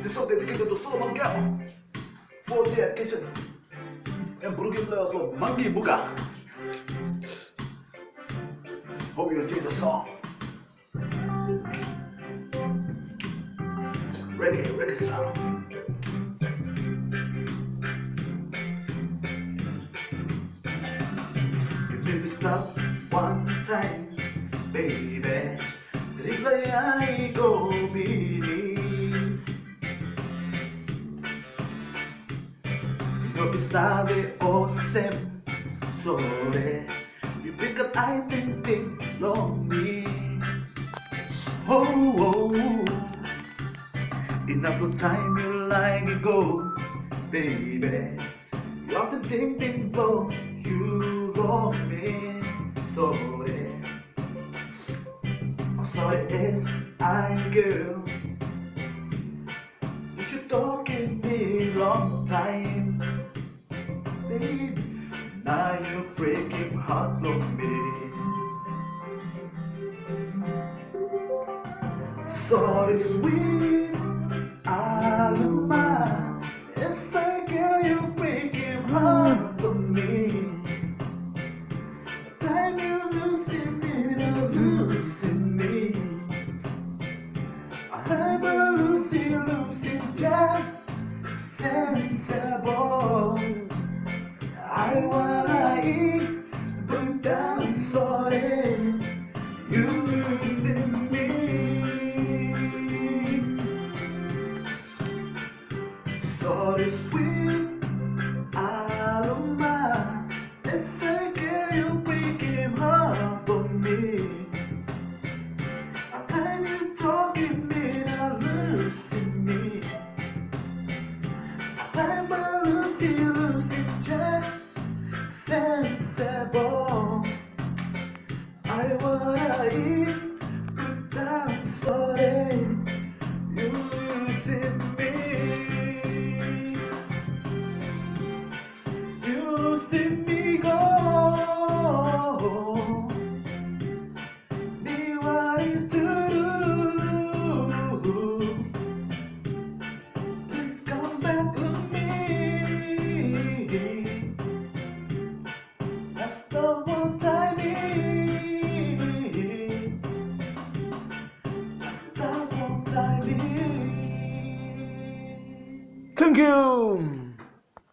This song dedicated to Solomon Gao for the occasion and Brooklyn players of Monkey Booga. Hope you enjoy the song. Ready, start. You need to stop one time, baby. Replay I go bilis. Hindi sabi o sore. Ibigat ay ting lonely. Oh, enough of time you like it go, baby. You have to think low, you go me. Sorry, I'm sorry it's I girl. You should talk in me long time, baby. Now you're breaking heart of me. Sorry, sweet Alma, it's like you're breaking heart of me. Time you're losing me. I'm a losing just sensible. I wanna eat, but I'm sorry, you losing me. Sorry, sweet Alma, it's like you're breaking heart on me. A time you talking me, I'm losing me. A time I losing just sensible. I wanna eat, but I'm sorry, you losing me. You see me go, be what you do. Please come back to me. That's the what I need. That's the what I need. Thank you.